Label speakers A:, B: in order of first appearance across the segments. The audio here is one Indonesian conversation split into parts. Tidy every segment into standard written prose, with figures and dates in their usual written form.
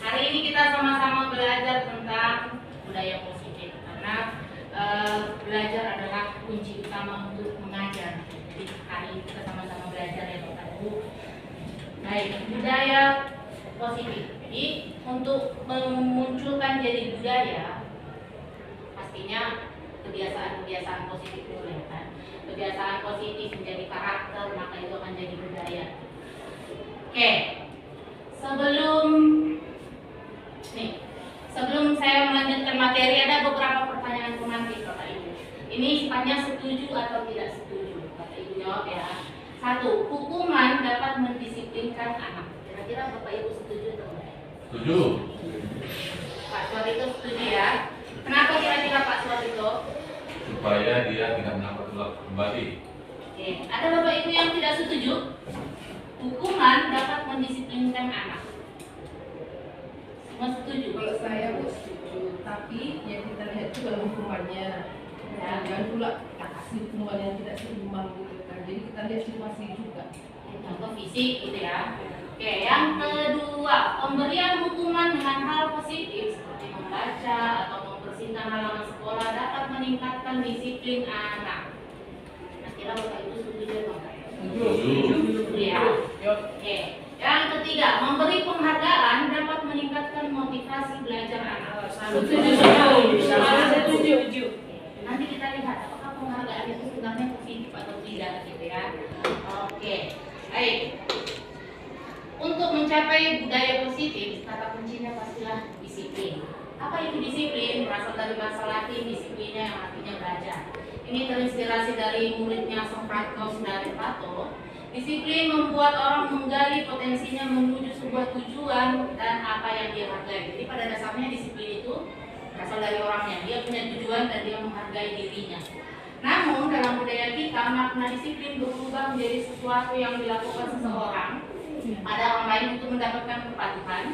A: Hari ini kita sama-sama belajar tentang budaya positif karena belajar adalah kunci utama untuk mengajar. Jadi hari ini kita sama-sama belajar ya Bapak Ibu. Baik, budaya positif. Jadi untuk memunculkan jadi budaya, pastinya kebiasaan-kebiasaan positif dulu ya kan. Kebiasaan positif menjadi karakter, maka itu akan jadi budaya. Oke. Sebelum saya melanjutkan materi, ada beberapa pertanyaan pemantik Bapak Ibu. Ini sifatnya setuju atau tidak setuju. Bapak Ibu jawab ya. 1. Hukuman dapat mendisiplinkan anak. Kira-kira Bapak Ibu setuju atau tidak?
B: Setuju.
A: Pak Suarito setuju ya. Kenapa kira-kira Pak Suarito?
B: Supaya dia tidak melakukan ulang kembali.
A: Oke. Ada Bapak Ibu yang tidak setuju? Hukuman dapat mendisiplinkan anak. Semua setuju?
C: Kalau saya setuju, tapi yang kita lihat itu dalam hukumannya.
A: Ya.
C: Jangan pula kita kasih hukuman yang tidak seimbang gitu kan. Jadi kita lihat situasi juga.
A: Contoh fisik gitu ya. Oke, yang kedua, pemberian hukuman dengan hal positif seperti membaca atau membersihkan halaman sekolah dapat meningkatkan disiplin anak. Nah, kira Bapak Ibu setuju atau enggak?
B: Setuju.
A: Ya. Oke. Yang ketiga, memberi penghargaan dapat meningkatkan motivasi belajar anak.
C: Setuju.
A: Nanti kita lihat apakah penghargaan itu sebenarnya positif atau tidak gitu ya. Oke. Baik. Untuk mencapai budaya positif, kata kuncinya pastilah disiplin. Apa itu disiplin? Berasal dari bahasa Latin disiplinnya yang artinya belajar. Ini terinspirasi dari muridnya Socrates dari Plato. Disiplin membuat orang menggali potensinya menuju sebuah tujuan dan apa yang dia hargai. Jadi pada dasarnya disiplin itu berasal dari orangnya. Dia punya tujuan dan dia menghargai dirinya. Namun dalam budaya kita makna disiplin berubah menjadi sesuatu yang dilakukan seseorang pada orang lain untuk mendapatkan kepatuhan,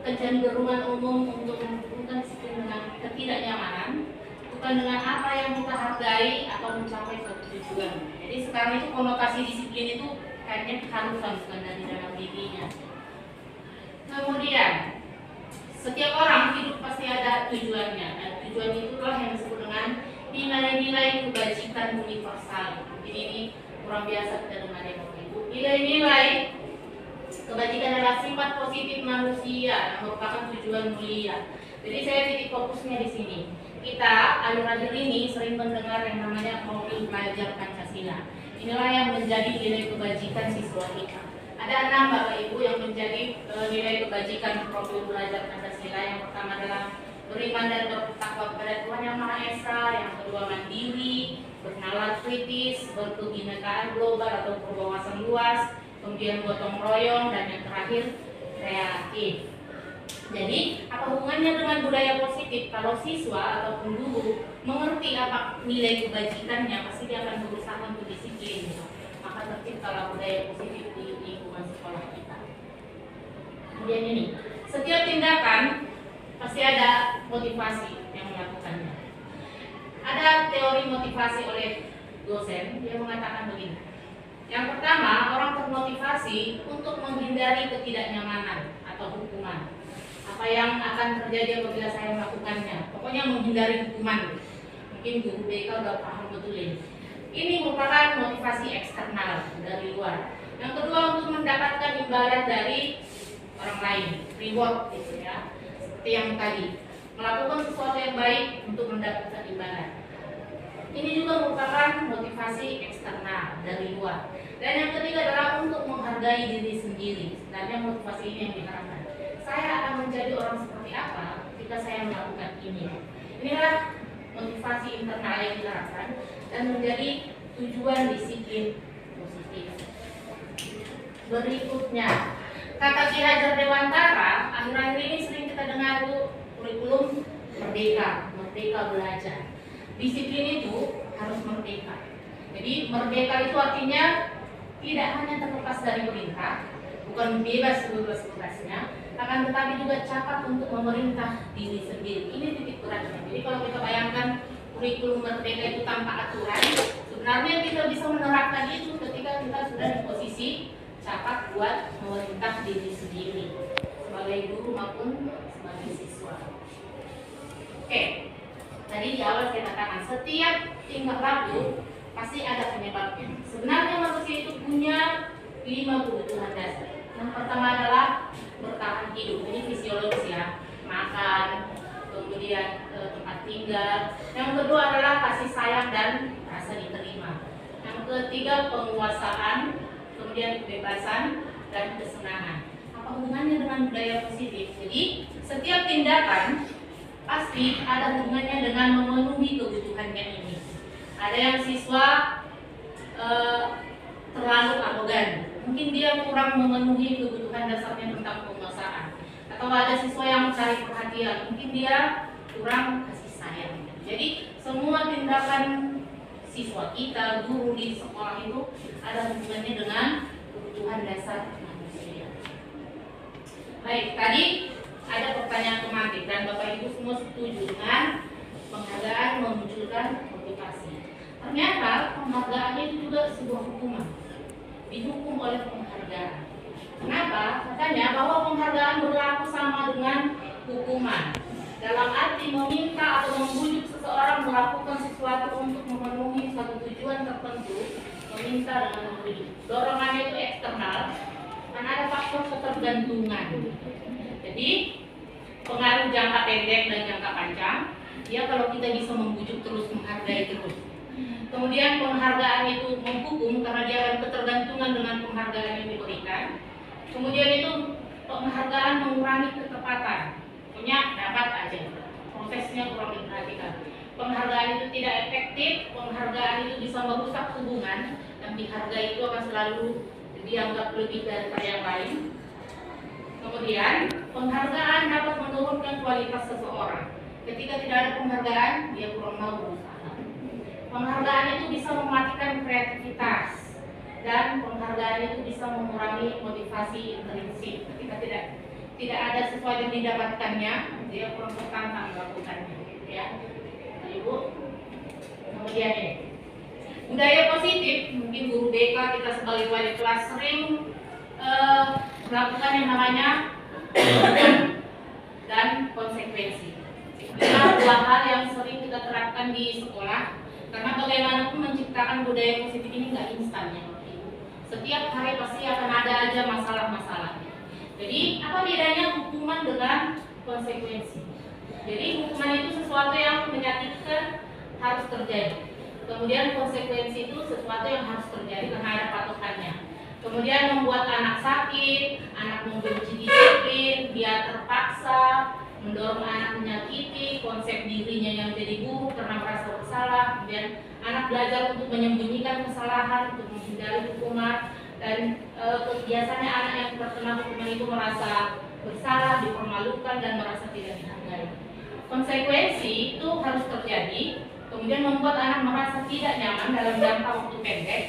A: kecenderungan umum untuk menentukan disiplin dengan ketidaknyamanan, bukan dengan apa yang kita hargai atau mencapai suatu tujuan. Jadi sekarang itu konotasi disiplin itu kayaknya keharusan bukan dari dalam dirinya. Kemudian setiap orang hidup pasti ada tujuannya dan tujuan itulah yang disebut dengan nilai-nilai kebajikan universal. Mungkin ini kurang biasa kita dengar ya Bapak Ibu. Nilai-nilai kebajikan adalah sifat positif manusia yang merupakan tujuan mulia. Jadi saya titik fokusnya di sini. Kita akhir-akhir ini sering mendengar yang namanya profil pelajar Pancasila. Inilah yang menjadi nilai kebajikan siswa kita. Ada 6 Bapak Ibu yang menjadi nilai kebajikan profil pelajar Pancasila. Yang pertama adalah beriman dan bertakwa kepada Tuhan Yang Maha Esa. Yang kedua mandiri, bernalar kritis, berkebinekaan global atau berwawasan luas, kemudian gotong royong, dan yang terakhir kreatif. Jadi, apa hubungannya dengan budaya positif? Kalau siswa ataupun guru mengerti apa nilai kebajikannya, pasti dia akan berusaha untuk disiplin. Maka terciptalah budaya positif di lingkungan sekolah kita. Kemudian ini, setiap tindakan pasti ada motivasi yang melakukannya. Ada teori motivasi oleh dosen, dia mengatakan begini. Yang pertama, orang termotivasi untuk menghindari ketidaknyamanan atau hukuman. Apa yang akan terjadi apabila saya melakukannya? Pokoknya menghindari hukuman. Mungkin guru BK udah paham betul ini. Ini merupakan motivasi eksternal dari luar. Yang kedua, untuk mendapatkan imbalan dari orang lain, reward gitu ya. Seperti yang tadi, melakukan sesuatu yang baik untuk mendapatkan imbalan. Ini juga merupakan motivasi eksternal dari luar. Dan yang ketiga adalah untuk menghargai diri sendiri. Sebenarnya motivasi ini yang diharapkan. Saya akan menjadi orang seperti apa ketika saya melakukan ini. Inilah motivasi internal yang diharapkan dan menjadi tujuan disiplin positif. Berikutnya, kata Ki Hajar Dewantara akhir-akhir ini sering kita kurikulum merdeka, merdeka belajar. Disiplin itu harus merdeka. Jadi merdeka itu artinya tidak hanya terlepas dari perintah, bukan bebas sebebas-bebasnya, akan tetapi juga capat untuk memerintah diri sendiri. Ini titik beratnya. Jadi kalau kita bayangkan kurikulum merdeka itu tanpa aturan, sebenarnya kita bisa menerapkan itu ketika kita sudah di posisi capat buat memerintah diri sendiri sebagai guru maupun sebagai siswa. Oke, tadi di awal saya katakan setiap tingkah laku pasti ada penyebabnya. Sebenarnya manusia itu punya 5 kebutuhan dasar. Yang pertama adalah bertahan hidup, ini fisiologis ya, makan, kemudian tempat tinggal. Yang kedua adalah kasih sayang dan rasa diterima. Yang ketiga penguasaan, kemudian kebebasan dan kesenangan. Apa hubungannya dengan budaya positif? Jadi setiap tindakan pasti ada hubungannya dengan memenuhi kebutuhannya ini. Ada yang siswa terlalu arogan, mungkin dia kurang memenuhi kebutuhan dasarnya tentang penguasaan. Atau ada siswa yang mencari perhatian, mungkin dia kurang kasih sayang. Jadi semua tindakan siswa kita, guru di sekolah itu ada hubungannya dengan kebutuhan dasar manusia. Baik, tadi ada pertanyaan tematik dan Bapak Ibu semua setuju dengan penghargaan memunculkan motivasi. Ternyata penghargaan itu juga sebuah hukuman, dihukum oleh penghargaan. Kenapa? Katanya bahwa penghargaan berlaku sama dengan hukuman. Dalam arti meminta atau membujuk seseorang melakukan sesuatu untuk memenuhi suatu tujuan tertentu, meminta dengan membujuk. Dorongannya itu eksternal, karena ada faktor ketergantungan. Jadi pengaruh jangka pendek dan jangka panjang, ya kalau kita bisa membujuk terus, menghargai terus. Kemudian penghargaan itu menghukum karena dia akan ketergantungan dengan penghargaan yang diberikan. Kemudian itu penghargaan mengurangi ketepatan, punya dapat aja, prosesnya kurang diperhatikan. Penghargaan itu tidak efektif, penghargaan itu bisa merusak hubungan, dan dihargai itu akan selalu dianggap lebih daripada yang lain. Kemudian penghargaan dapat menurunkan kualitas seseorang. Ketika tidak ada penghargaan, dia kurang mau berusaha. Penghargaan itu bisa mematikan kreativitas, dan penghargaan itu bisa mengurangi motivasi intrinsik. Ketika tidak ada sesuatu yang didapatkannya, dia kurang tertantang melakukannya. Ya, Ibu. Kemudian ini budaya positif, mungkin guru BK kita sebagai wali kelas sering melakukan yang namanya dan konsekuensi. Nah, dua hal yang sering kita terapkan di sekolah, karena bagaimanapun menciptakan budaya positif ini nggak instan ya. Setiap hari pasti akan ada aja masalah-masalahnya. Jadi apa bedanya hukuman dengan konsekuensi? Jadi hukuman itu sesuatu yang menyakitkan harus terjadi. Kemudian konsekuensi itu sesuatu yang harus terjadi karena ada patokannya. Kemudian membuat anak sakit, anak membenci disiplin, dia terpaksa, mendorong anak menyakiti, konsep dirinya yang jadi buruk karena merasa bersalah. Kemudian anak belajar untuk menyembunyikan kesalahan, untuk menghindari hukuman, dan biasanya anak yang terkena hukuman itu merasa bersalah, dipermalukan, dan merasa tidak dihargai. Konsekuensi itu harus terjadi, kemudian membuat anak merasa tidak nyaman dalam jangka waktu pendek,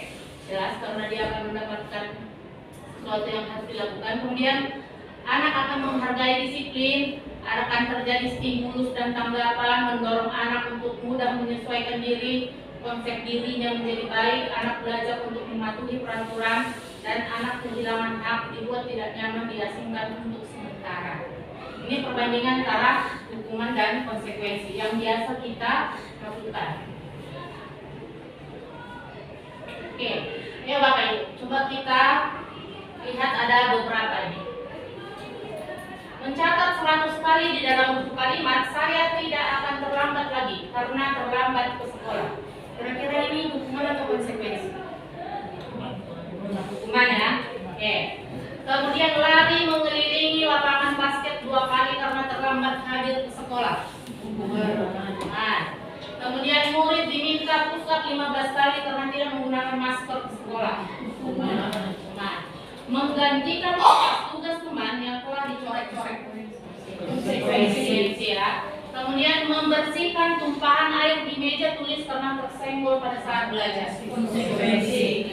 A: jelas karena dia akan mendapatkan sesuatu yang harus dilakukan. Kemudian anak akan menghargai disiplin, akan terjadi stimulus dan tanggapan, mendorong anak untuk mudah menyesuaikan diri, konsep dirinya menjadi baik, anak belajar untuk mematuhi peraturan, dan anak kehilangan hak, dibuat tidak nyaman, diasingkan untuk sementara. Ini perbandingan antara hukuman dan konsekuensi yang biasa kita lakukan. Oke, ya Bapak Ibu, coba kita lihat ada beberapa ini. Mencatat 100 kali di dalam buku kalimat, saya tidak akan terlambat lagi karena terlambat ke sekolah. Kira-kira ini hukuman atau konsekuensi? Hukuman ya. Oke. Kemudian lari mengelilingi lapangan basket 2 kali karena terlambat hadir ke sekolah. Nah, kemudian murid diminta push up 15 kali karena tidak menggunakan masker ke sekolah. Nah, menggantikan tugas teman yang telah dicoret-coret. Konsekuensi ya. Kemudian membersihkan tumpahan air di meja tulis karena tersenggol pada saat belajar.
C: Konsekuensi.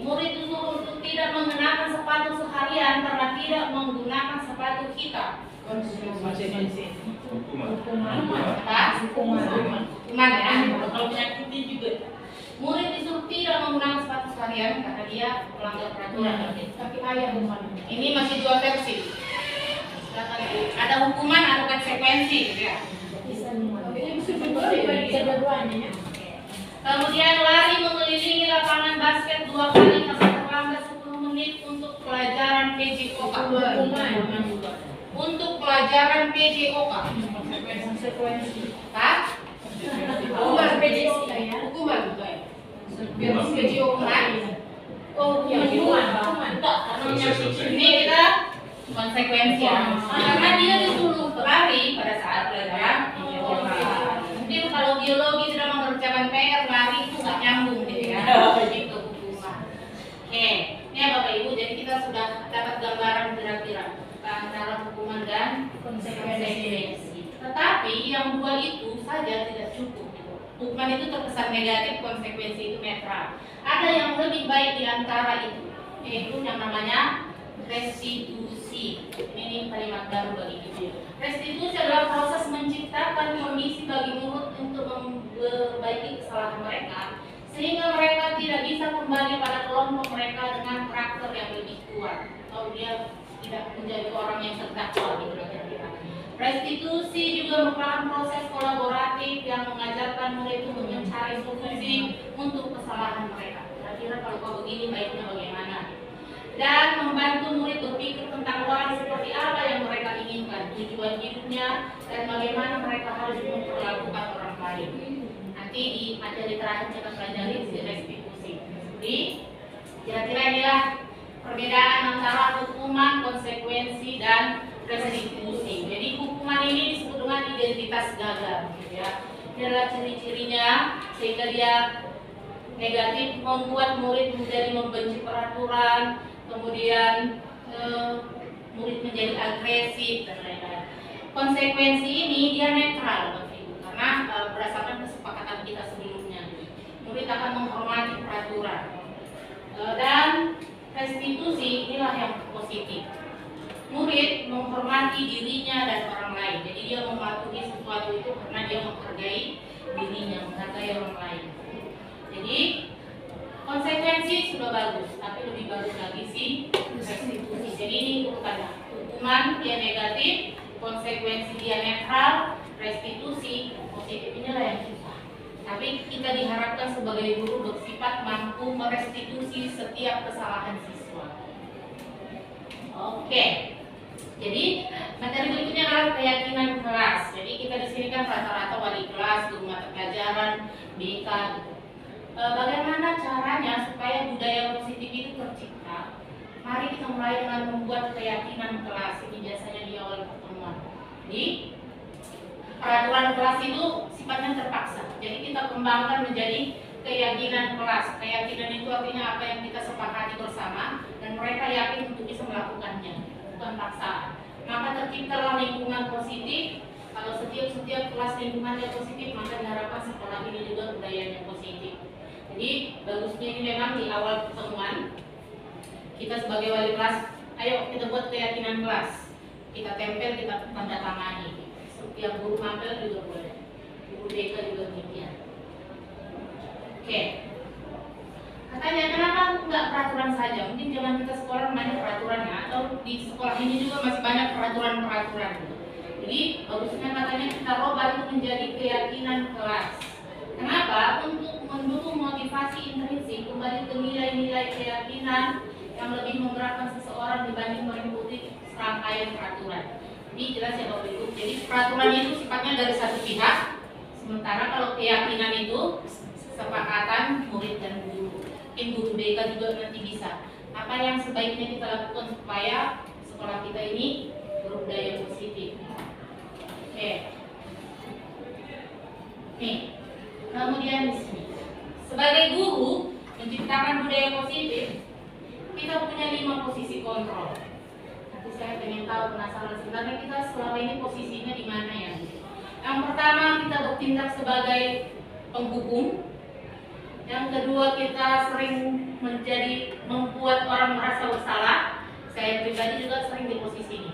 A: Murid disuruh untuk tidak mengenakan sepatu seharian karena tidak menggunakan sepatu hitam.
C: Konsekuensi.
B: Hukuman.
A: Apa?
C: Hukuman.
A: Hukuman ya. Kalau menyakiti juga. Murid disuruh tidak menggunakan sepatu seharian karena dia melanggar peraturan.
C: Tapi ayah hukuman.
A: Ini masih dua versi. Silakan, Bu. Ada hukuman, ada konsekuensi, gitu ya. Kemudian lari mengelilingi lapangan basket 2 kali karena terlambat 10 menit untuk pelajaran PJOK. Untuk pelajaran PJOK.
C: Konsekuensi.
A: Kak?
C: Hukuman PJOK ya.
A: Hukuman.
B: Hukuman.
A: PJOK.
C: Oh, hukuman.
A: Ini kita konsekuensi ya. Karena dia disuruh lari pada saat pelajaran PJOK. Mungkin kalau biologi tidak mengerjakan PR, lari itu nggak nyambung gitu ya. Itu hukuman. Oke, ini ya Bapak Ibu, jadi kita sudah dapat gambaran kira-kira antara hukuman dan konsekuensi. Tetapi yang dua itu saja tidak cukup. Hukuman itu terkesan negatif, konsekuensi itu netral. Ada yang lebih baik di antara itu, yaitu yang namanya restitusi. Ini kalimat baru bagi kita. Restitusi adalah proses menciptakan kondisi bagi murid untuk memperbaiki kesalahan mereka, sehingga mereka tidak bisa kembali pada kelompok mereka dengan karakter yang lebih kuat, atau dia tidak menjadi orang yang terdakwa gitu kira-kira. Restitusi juga merupakan proses kolaboratif yang mengajarkan murid itu mencari solusi untuk kesalahan mereka. Kira-kira kalau kau begini baiknya bagaimana? Dan membantu murid berpikir tentang orang seperti apa yang mereka inginkan, tujuan hidupnya, dan bagaimana mereka harus memperlakukan orang lain. Nanti di materi terakhir kita pelajari restitusi. Jadi kira-kira inilah perbedaan antara hukuman, konsekuensi, dan restitusi. Jadi hukuman ini disebut dengan identitas gagal, gitu ya. Ini adalah ciri-cirinya sehingga dia negatif, membuat murid menjadi membenci peraturan, kemudian murid menjadi agresif dan lain-lain. Konsekuensi ini dia netral, Bapak Ibu, karena berdasarkan kesepakatan kita sebelumnya, murid akan menghormati peraturan. Dan restitusi inilah yang positif. Murid menghormati dirinya dan orang lain. Jadi dia mematuhi sesuatu itu karena dia menghargai dirinya, menghargai orang lain. Jadi konsekuensi sudah bagus, tapi lebih bagus lagi sih restitusi. Jadi ini urutannya. Hukuman dia negatif, konsekuensi dia netral, restitusi positif. Inilah yang susah. Tapi kita diharapkan sebagai guru bersifat mampu merestitusi setiap kesalahan siswa. Oke. Jadi materi berikutnya adalah keyakinan kelas. Jadi kita di sini kan rata-rata wali kelas, guru mata pelajaran, BK. Bagaimana caranya supaya budaya positif itu tercipta? Mari kita mulai dengan membuat keyakinan kelas. Ini biasanya di awal pertemuan. Jadi peraturan kelas itu sifatnya terpaksa. Jadi kita kembangkan menjadi keyakinan kelas. Keyakinan itu artinya apa yang kita sepakati bersama dan mereka yakin untuk bisa melakukannya, bukan paksaan. Maka terciptalah lingkungan positif. Kalau setiap kelas lingkungannya positif, maka diharapkan sekolah ini juga budayanya positif. Jadi bagusnya ini memang di awal pertemuan kita sebagai wali kelas, ayo kita buat keyakinan kelas. Kita tempel, kita tanda tangani. Setiap guru mampir juga boleh. Guru BK juga demikian. Oke. Katanya kenapa enggak peraturan saja? Mungkin zaman kita sekolah banyak peraturannya, atau di sekolah ini juga masih banyak peraturan-peraturan. Jadi bagusnya katanya kita robah itu menjadi keyakinan kelas. Kenapa? Untuk mendukung motivasi intrinsik kembali ke nilai-nilai keyakinan yang lebih menggerakkan seseorang dibanding mengikuti serangkaian peraturan. Jadi jelas ya Bapak Ibu. Jadi peraturan itu sifatnya dari satu pihak, sementara kalau keyakinan itu kesepakatan murid dan guru. Mungkin guru BK juga nanti bisa. Apa yang sebaiknya kita lakukan supaya sekolah kita ini berbudaya positif? Oke. Nih. Kemudian di sini, sebagai guru menciptakan budaya positif, kita punya 5 posisi kontrol. Nanti saya pengen tahu, penasaran sebenarnya kita selama ini posisinya di mana ya? Yang pertama kita bertindak sebagai penghukum. Yang kedua kita sering membuat orang merasa bersalah. Saya pribadi juga sering di posisi ini.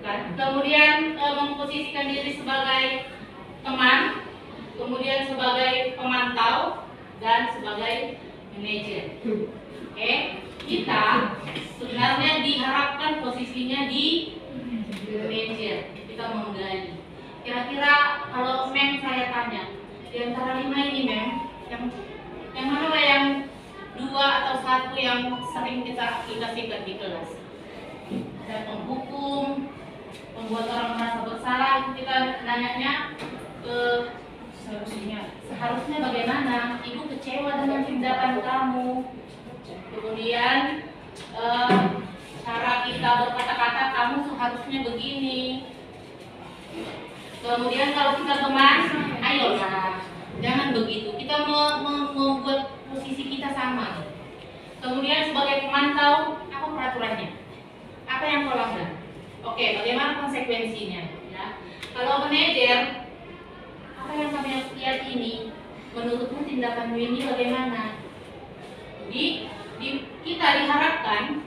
A: Kan? Kemudian memposisikan diri sebagai teman, kemudian sebagai pemantau, dan sebagai manajer. Oke, kita sebenarnya diharapkan posisinya di manajer. Kita menggali. Kira-kira kalau Mem saya tanya, di antara 5 ini Mem, yang mana yang 2 atau 1 yang sering kita singkat di kelas? Ada penghukum, membuat orang merasa bersalah. Kita nanyanya seharusnya bagaimana? Ibu kecewa dengan tindakan kamu. Kemudian cara kita berkata-kata, kamu seharusnya begini. Kemudian kalau kita teman, ayolah, jangan begitu. Kita membuat posisi kita sama. Kemudian sebagai pemantau, apa peraturannya? Apa yang kau lakukan? Oke, bagaimana konsekuensinya? Ya. Kalau manajer, apa yang kami lihat ini, menurutmu tindakanmu ini bagaimana? Jadi kita diharapkan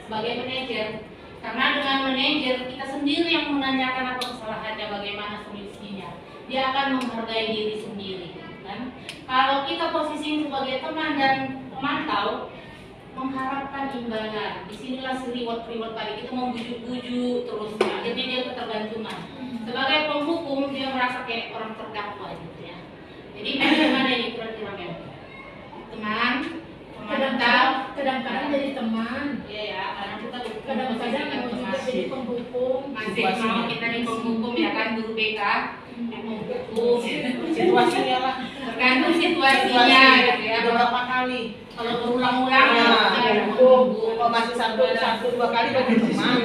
A: sebagai manajer, karena dengan manajer kita sendiri yang menanyakan apa kesalahannya, bagaimana solusinya. Dia akan menghargai diri sendiri. Kan? Kalau kita posisi sebagai teman dan pemantau, mengharapkan imbalan. Disinilah reward tadi, kita membujuk-bujuk terus, akhirnya dia ketergantungan. Sebagai penghukum dia merasa kayak orang terdakwa gitu ya. Jadi bagaimana ini kira-kira Mem? Teman, pemantau,
C: Kadang-kadang jadi teman,
A: iya ya, karena kita
C: kadang-kadang mau juga jadi penghukum.
A: masih mau kita di penghukum ya kan, guru BK penghukum.
D: Situasinya lah,
A: Tergantung situasinya gitu ya.
D: beberapa kali.
A: Kalau berulang-ulang ya
D: Kalau masih satu dua kali bagi teman.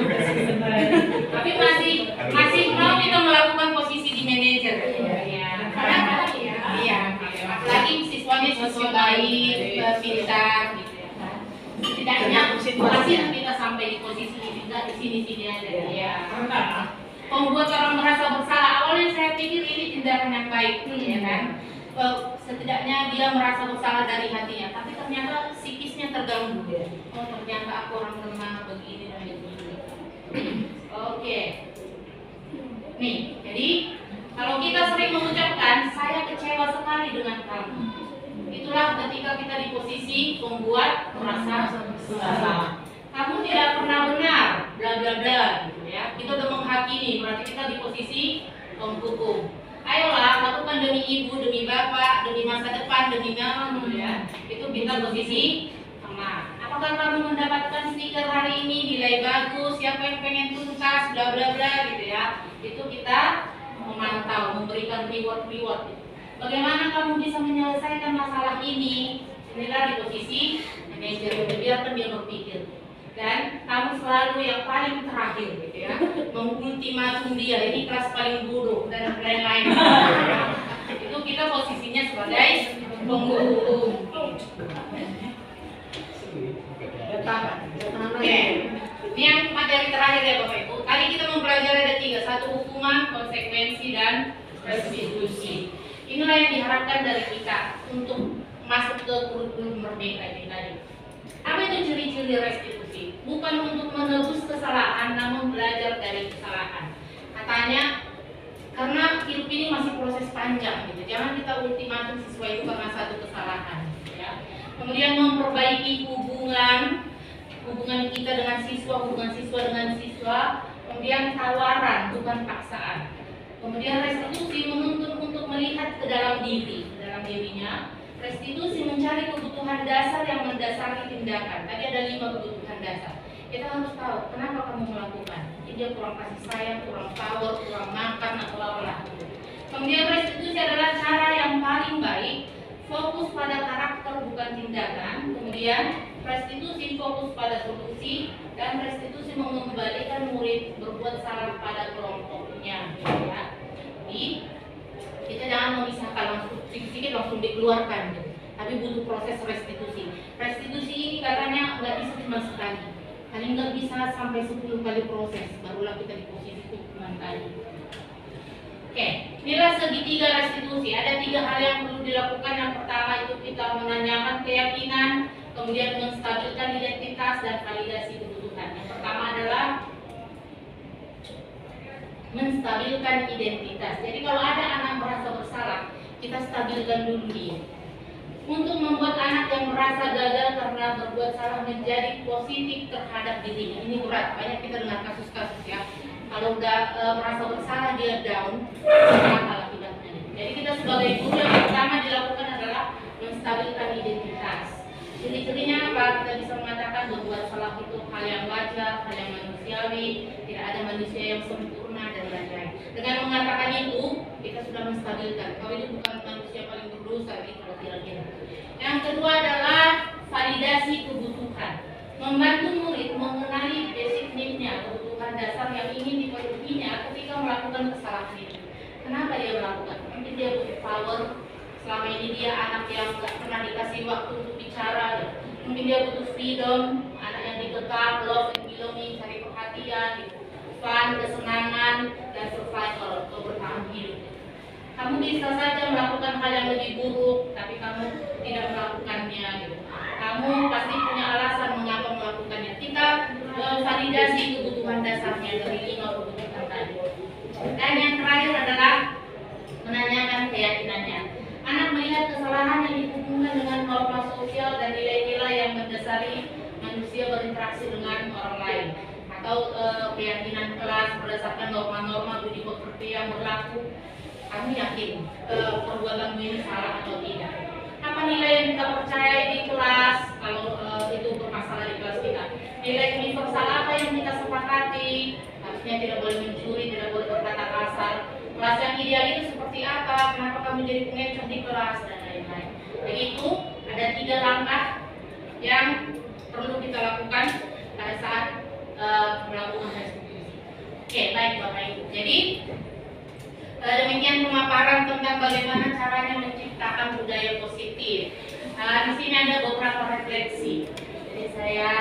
A: tapi masih mau kita melakukan posisi di manajer. Iya. Karena iya. Apalagi siswanya siswa baik, pintar gitu ya. Setidaknya masih kita sampai di posisi ini, enggak di sini aja. Iya. Membuat orang merasa bersalah. Awalnya saya pikir ini tindakan yang baik, ya kan? Setidaknya dia merasa bersalah dari hatinya, tapi ternyata psikisnya terganggu. Oh ternyata aku orang lemah begini dan begini. Oke. Nih, jadi kalau kita sering mengucapkan saya kecewa sekali dengan kamu, itulah ketika kita di posisi membuat merasa bersalah. Kamu tidak pernah benar, bla bla bla, gitu ya. Kita udah menghakimi, berarti kita di posisi penghukum. Ayolah, lakukan demi ibu, demi bapak, demi masa depan, demi nama, ya. Itu kita posisi sama. Apakah kamu mendapatkan stiker hari ini, nilai bagus, siapa yang pengen tuntas, bla bla bla, gitu ya. Itu kita memantau, memberikan reward. Bagaimana kamu bisa menyelesaikan masalah ini? Inilah di posisi manajer, biarkan dia berpikir. Dan kamu selalu yang paling terakhir gitu ya, mengultimatum dia, ini kelas paling bodoh dan lain-lain. Itu kita posisinya sebagai penghukum. Oke, ini yang materi terakhir ya Bapak Ibu. Tadi kita mempelajari ada 3, 1 hukuman, konsekuensi, dan restitusi. Inilah yang diharapkan dari kita untuk masuk ke kurikulum merdeka ini tadi. Apa itu ciri-ciri restitusi? Bukan untuk menebus kesalahan, namun belajar dari kesalahan. Katanya, karena hidup ini masih proses panjang, gitu. Jangan kita ultimatum siswa itu karena satu kesalahan. Ya. Kemudian memperbaiki hubungan kita dengan siswa, hubungan siswa dengan siswa. Kemudian tawaran, bukan paksaan. Kemudian restitusi menuntut untuk melihat ke dalam dirinya. Restitusi mencari kebutuhan dasar yang mendasari tindakan. Tadi ada 5 kebutuhan dasar. Kita harus tahu kenapa kamu melakukan. Dia kurang kasih sayang, kurang power, kurang makan atau apalah. Kemudian restitusi adalah cara yang paling baik, fokus pada karakter bukan tindakan. Kemudian restitusi fokus pada solusi, dan restitusi mengembalikan murid berbuat salah pada kelompoknya. Ya. Jadi kita jangan memisahkan langsung sedikit langsung dikeluarkan, gitu. Tapi butuh proses restitusi. Restitusi ini katanya nggak bisa cuma sekali, paling nggak bisa sampai 10 kali proses, barulah kita di posisi hukuman tadi. Oke. Inilah segitiga restitusi. Ada 3 hal yang perlu dilakukan. Yang pertama itu kita menanyakan keyakinan, kemudian menstabilkan identitas dan validasi kebutuhan. Yang pertama adalah menstabilkan identitas. Jadi kalau ada anak merasa bersalah, kita stabilkan dulu dia. Untuk membuat anak yang merasa gagal karena berbuat salah menjadi positif terhadap dirinya. Ini berat, banyak kita dengar kasus-kasus ya. Kalau udah merasa bersalah dia down, fatal akibatnya. Jadi kita sebagai guru yang pertama dilakukan adalah menstabilkan identitas. Ciri-cirinya apa? Kita bisa mengatakan berbuat salah itu hal yang wajar, hal yang manusiawi, tidak ada manusia yang sempurna dan lain-lain. Dengan mengatakan itu, kita sudah menstabilkan. Kalau itu bukan manusia paling berdosa, gitu kira-kira. Yang kedua adalah validasi kebutuhan. Membantu murid mengenali basic need-nya, kebutuhan dasar yang ingin dipenuhinya ketika melakukan kesalahan itu. Kenapa dia melakukan? Mungkin dia butuh power. Selama ini dia anak yang nggak pernah dikasih waktu untuk bicara. Ya. Mungkin dia butuh freedom, anak yang dikekang, love and belonging, cari perhatian, gitu. Fun, kesenangan, dan survival atau bertahan hidup. Kamu bisa saja melakukan hal yang lebih buruk, tapi kamu tidak melakukannya. Gitu. Kamu pasti punya alasan mengapa melakukannya. Kita validasi kebutuhan dasarnya dari 5 kebutuhan tadi. Dan yang terakhir adalah menanyakan keyakinannya. Anak melihat kesalahan yang dihubungkan dengan norma sosial dan nilai-nilai yang mendasari manusia berinteraksi dengan orang lain, atau keyakinan kelas berdasarkan norma-norma budi pekerti yang berlaku. Kamu yakin perbuatanmu ini salah atau tidak? Apa nilai yang kita percayai di kelas kalau itu bermasalah di kelas kita? Nilai universal apa yang kita sepakati? Harusnya tidak boleh mencuri, tidak boleh berkata kasar. Kelas yang ideal itu seperti apa? Kenapa kamu jadi pengecoh di kelas dan lain-lain? Jadi itu ada 3 langkah yang perlu kita lakukan pada saat melakukan restitusi. Oke, baik Bapak Ibu. Jadi demikian pemaparan tentang bagaimana caranya menciptakan budaya positif. Di sini ada beberapa refleksi. Jadi saya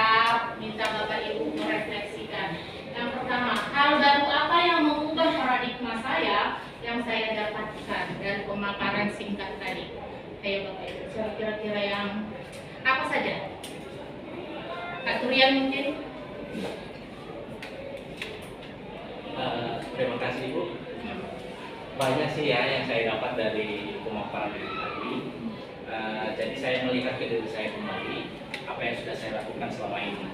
A: minta Bapak Ibu merefleksikan. Yang pertama, hal baru apa yang mengubah paradigma saya yang saya dapatkan dari pemaparan singkat tadi? Ayo Bapak Ibu, kira-kira yang apa saja? Kak Turian mungkin?
E: Terima kasih Ibu. Banyak sih ya yang saya dapat dari pemaparan ini tadi. Jadi saya melihat ke diri saya kembali apa yang sudah saya lakukan selama ini.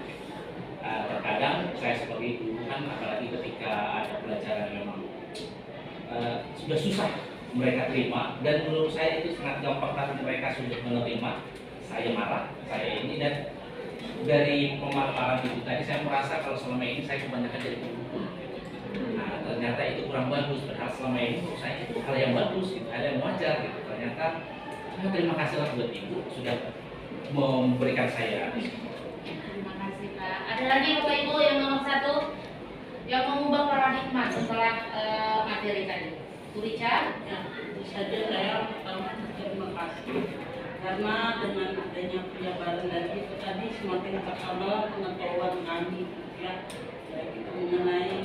E: Terkadang saya sebagai guru kan, apalagi ketika ada pelajaran memang sudah susah mereka terima, dan menurut saya itu sangat gampang tapi mereka sudah menerima. Saya marah, saya ini, dan dari pemaparan itu tadi saya merasa kalau selama ini saya kebanyakan jadi penghukum. Nah, ternyata itu kurang bagus. Padahal selama ini menurut saya itu hal yang bagus, gitu, hal yang wajar. Gitu. Ternyata terima kasihlah buat Ibu sudah memberikan saya.
A: Terima kasih Kak. Ada lagi Bapak Ibu yang nomor 1 yang mengubah paradigma setelah materi tadi? Bu Rica?
D: Ya, tentu saja saya pertama terima kasih karena dengan adanya penjabaran dari itu tadi semakin bertambah pengetahuan kami ya, baik itu mengenai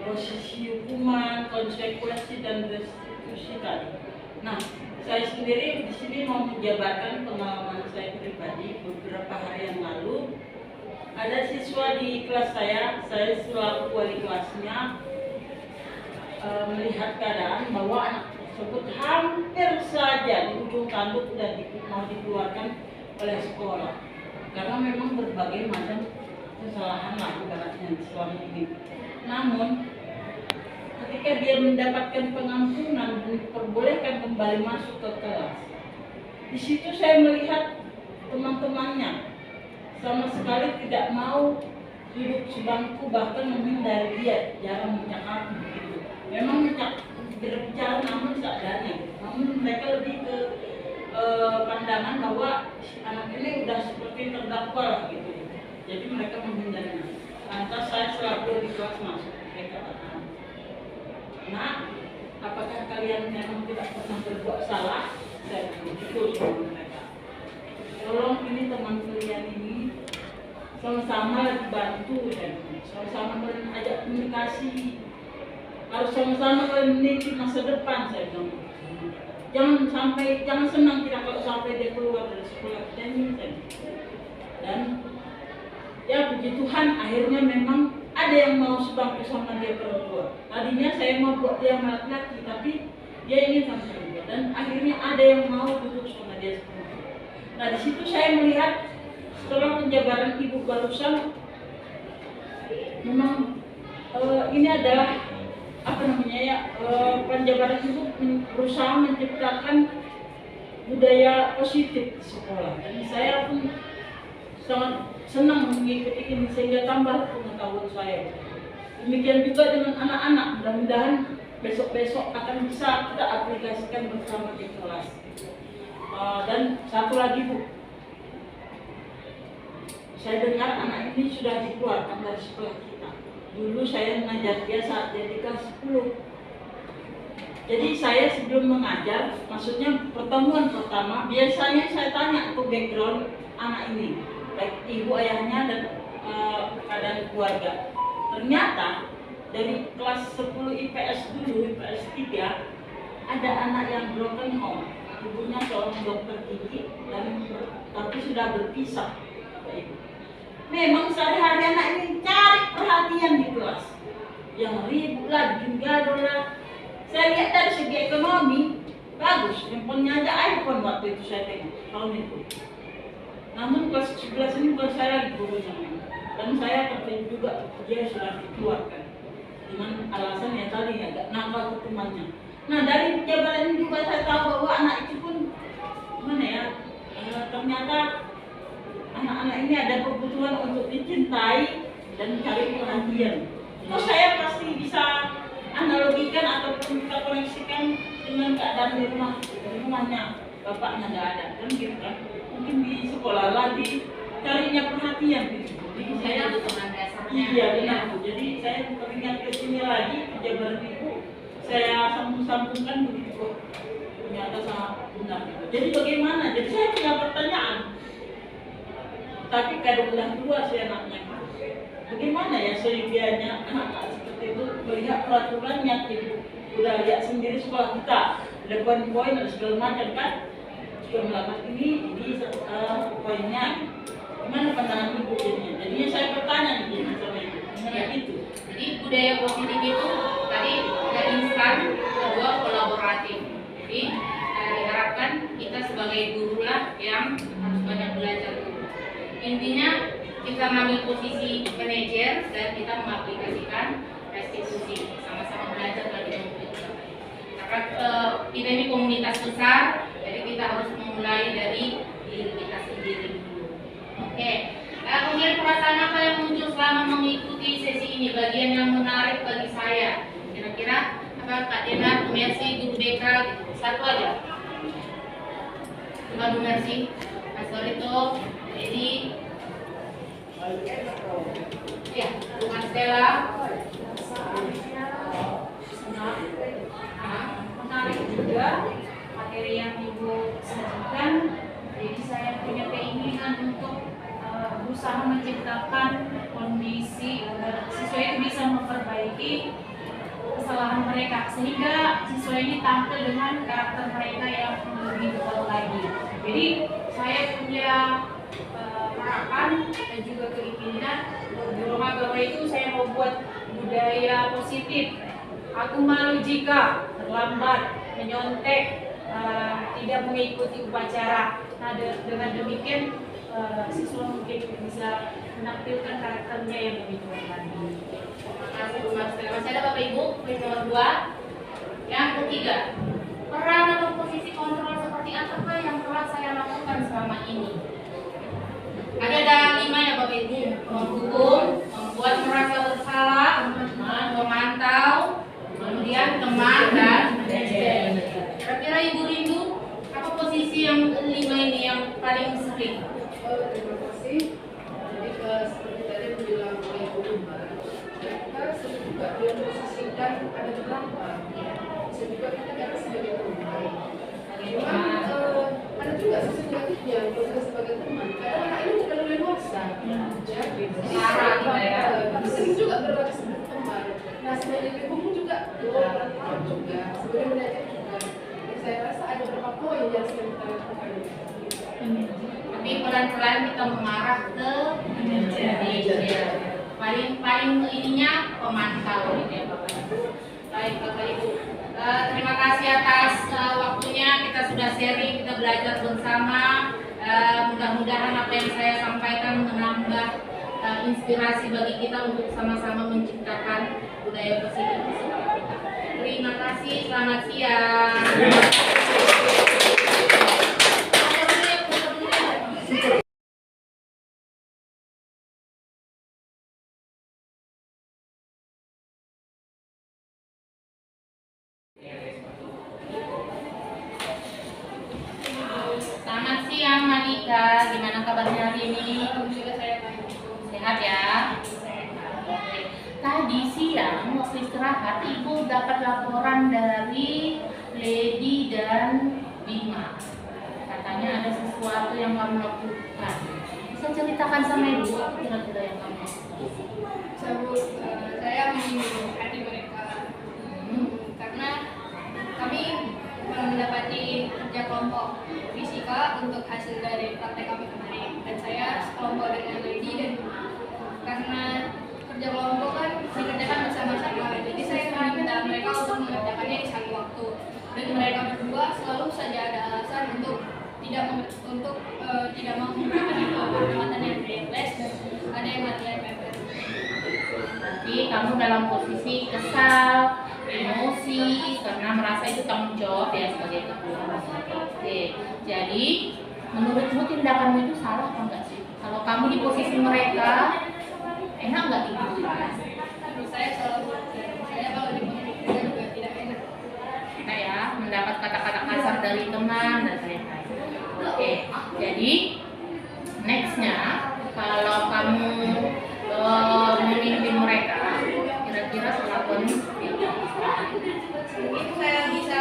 D: posisi hukuman, konsekuensi dan restitusi tadi. Nah, saya sendiri di sini mau menjabarkan pengalaman saya pribadi. Beberapa hari yang lalu ada siswa di kelas saya selaku wali kelasnya melihat keadaan bahwa anak tersebut hampir saja di ujung tanduk dan mau dikeluarkan oleh sekolah karena memang berbagai macam kesalahan lah ibaratnya selama ini. Namun ketika dia mendapatkan pengampunan dan diperbolehkan kembali masuk ke kelas, di situ saya melihat teman-temannya sama sekali tidak mau duduk sebangku, bahkan menghindari dia, jarang mencakap begitu. Memang berbicara namun seadanya, namun mereka lebih ke pandangan bahwa anak ini udah seperti terdakwa lah gitu. Jadi mereka menghindari. Lantas saya selalu di kelas masuk, mereka katakan, "Nah, apakah kalian memang tidak pernah berbuat salah?" Saya begitu sama mereka. Tolong ini teman kalian ini sama-sama bantu dan sama-sama ajak komunikasi. harus sama-sama kalian meniti masa depan, saya bilang. Jangan senang kita kalau sampai dia keluar dari sekolah kita ini, saya bilang. Dan ya puji Tuhan akhirnya memang ada yang mau sebangku sama dia perempuan. Tadinya saya mau buat dia laki-laki, tapi dia ingin sama perempuan. Dan akhirnya ada yang mau duduk sama dia perempuan. Nah di situ saya melihat setelah penjabaran ibu barusan, memang ini adalah apa namanya ya, penjabaran ibu berusaha menciptakan budaya positif di sekolah. Dan saya pun sangat senang mengikuti ini sehingga tambah pengetahuan saya. Demikian juga dengan anak-anak, mudah-mudahan besok-besok akan bisa kita aplikasikan bersama di kelas. Dan satu lagi Bu, saya dengar anak ini sudah dikeluarkan dari sekolah kita. Dulu saya mengajar dia saat dia di kelas 10. Jadi saya sebelum mengajar, maksudnya pertemuan pertama, biasanya saya tanya ke background anak ini, baik ibu ayahnya dan keadaan keluarga. Ternyata dari kelas 10 IPS dulu, IPS 3, ada anak yang broken home. Ibunya seorang dokter gigi dan tapi sudah berpisah. Memang sehari-hari anak ini cari perhatian di kelas, yang ribut lah, bikin gaduh lah. Saya lihat dari segi ekonomi bagus, handphonenya aja iPhone waktu itu saya tengok tahun itu. Namun kelas 11 ini bukan saya lagi gurunya, dan saya tertarik juga dia sudah dikeluarkan dengan alasan yang tadi agak nakal ke temannya. Nah dari penjabaran ini juga saya tahu bahwa anak itu pun gimana ya, ternyata anak-anak ini ada kebutuhan untuk dicintai dan cari perhatian. Itu saya pasti bisa analogikan ataupun kita koneksikan dengan keadaan di rumahnya bapaknya nggak ada, kan gitu kan? Mungkin di sekolah lagi carinya perhatian gitu. Jadi saya
A: dengan dasarnya.
D: iya benar Bu. Jadi saya teringat ke sini lagi penjabaran ibu, saya sambung-sambungkan begitu kok. Ternyata sangat benar. Jadi bagaimana? Jadi saya punya pertanyaan. Tapi kadang udah tua sih anaknya. Bagaimana ya seyogianya anak-anak seperti itu melihat peraturannya gitu. Udah lihat sendiri sekolah kita, ada poin-poin, ada segala macam kan. Jika melakukan ini poinnya. Gimana pandangan ibu jadinya? Jadinya saya bertanya nih sama ibu. Gimana itu?
A: Jadi budaya positif itu tadi ada instan, kedua kolaboratif. Jadi diharapkan kita sebagai guru lah yang harus banyak belajar dulu. Intinya kita mengambil posisi manajer dan kita mengaplikasikan restitusi, sama-sama belajar lagi membutuhkan. Karena kita ini komunitas besar, jadi kita harus memulai dari diri kita sendiri dulu. Oke. Kemudian perasaan apa yang muncul selama mengikuti sesi ini? Bagian yang menarik bagi saya. Kira-kira apa Kak Dena, Bu Mercy, Guru BK gitu. Satu aja. Coba Bu Mercy, Mas Dorito, Edi, ya, Bu Marcella.
F: Menarik juga materi yang Ibu sajikan. Jadi saya punya keinginan untuk berusaha menciptakan kondisi siswa itu bisa memperbaiki kesalahan mereka sehingga siswa ini tampil dengan karakter mereka yang lebih kuat lagi. Jadi saya punya harapan dan juga keinginan di rumah agama itu saya mau buat budaya positif. Aku malu jika terlambat, menyontek, tidak mengikuti upacara. Nah dengan demikian siswa mungkin bisa menampilkan karakternya yang lebih kuat lagi.
A: Terima kasih Bu Marcella. Masih ada Bapak Ibu, poin nomor 2. Yang ketiga, peran atau posisi kontrol seperti apa yang telah saya lakukan selama ini? Ada 5 ya Bapak Ibu. Menghukum, membuat merasa bersalah, memantau, kemudian teman dan manajer. Kira-kira Ibu rindu apa posisi yang 5 ini yang paling sering?
C: Terima kasih. Jadi seperti tadi bilang oleh Bu Umar, kita sering juga memposisikan ada beberapa. Bisa juga kita kan sebagai teman. Cuman ada juga sisi negatifnya kalau kita sebagai teman. Kadang anak ini bukan leluasa. Jadi
A: Marah gitu ya.
C: tapi sering juga berlaku sebagai teman. Nah sebagai ibu juga peran juga, sebagai manajer juga. Jadi saya rasa ada beberapa poin yang harus kita lakukan.
A: Tapi pelan-pelan kita mengarah ke manajer. Paling ininya pemantau gitu ya Bapak Ibu. Baik Bapak Ibu. Terima kasih atas waktunya, kita sudah sharing, kita belajar bersama. Mudah-mudahan apa yang saya sampaikan menambah inspirasi bagi kita untuk sama-sama menciptakan budaya positif di sekolah kita. Terima kasih, selamat siang. Selamat siang Malika, gimana kabarnya hari ini?
F: Alhamdulillah saya baik.
A: Sehat ya? Oke. Tadi siang waktu istirahat Ibu dapat laporan dari Lady dan Bima. Katanya ada sesuatu yang kamu lakukan. Bisa ceritakan sama Ibu kira-kira yang kamu lakukan?
F: Saya menyinggung hati mereka karena kami mendapati kerja kelompok fisika untuk hasil dari praktek kami kemarin, dan saya sekelompok dengan Lady dan karena kerja kelompok kan dikerjakan bersama-sama, jadi saya meminta mereka untuk mengerjakannya di satu waktu, dan mereka berdua selalu saja ada alasan untuk tidak mau mengerjakan itu. Mantan yang les, ada yang latihan mepet.
A: Berarti kamu dalam posisi kesal, emosi, karena merasa itu tanggung jawab ya sebagai ketua. Oke, jadi menurutmu tindakanmu itu salah apa enggak sih? Kalau kamu di posisi mereka, enak nggak gitu?
F: Saya kalau di posisi saya juga tidak enak.
A: Kita ya mendapat kata-kata kasar dari teman dan lain-lain. Oke, jadi nextnya kalau kamu memimpin mereka, kira-kira perlakuannya seperti apa?
F: Mungkin saya bisa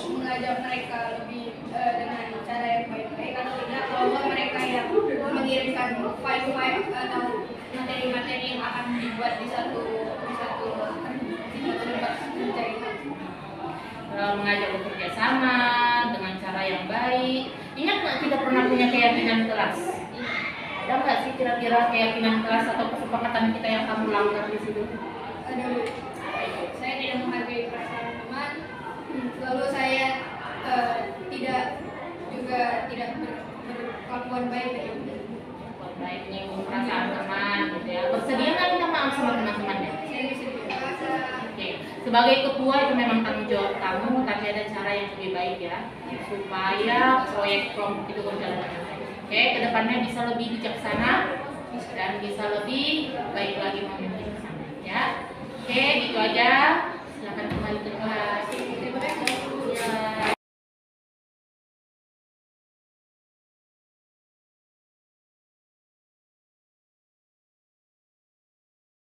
F: mengajak mereka lebih dengan cara yang baik-baik, atau tidak kalau mereka yang mengirimkan file-file atau materi-materi yang akan dibuat di satu tempat kerja itu.
A: Mengajak bekerja sama dengan cara yang baik. Ingat nggak kita pernah punya keyakinan kelas? Ada nggak sih kira-kira keyakinan kelas atau kesepakatan kita yang kamu langgar di situ?
F: Ada, saya tidak menghargai perasaan teman, lalu saya tidak berkelakuan baik dengan
A: Baik menyinggung perasaan teman, gitu ya. Bersedia nggak minta maaf sama teman-temannya?
F: saya bisa biasa.
A: Oke, sebagai ketua itu memang tanggung jawab kamu, tapi ada cara yang lebih baik ya, supaya proyek kelompok itu berjalan dengan baik. Oke, kedepannya bisa lebih bijaksana dan bisa lebih baik lagi memimpin sana, ya. Oke, gitu aja.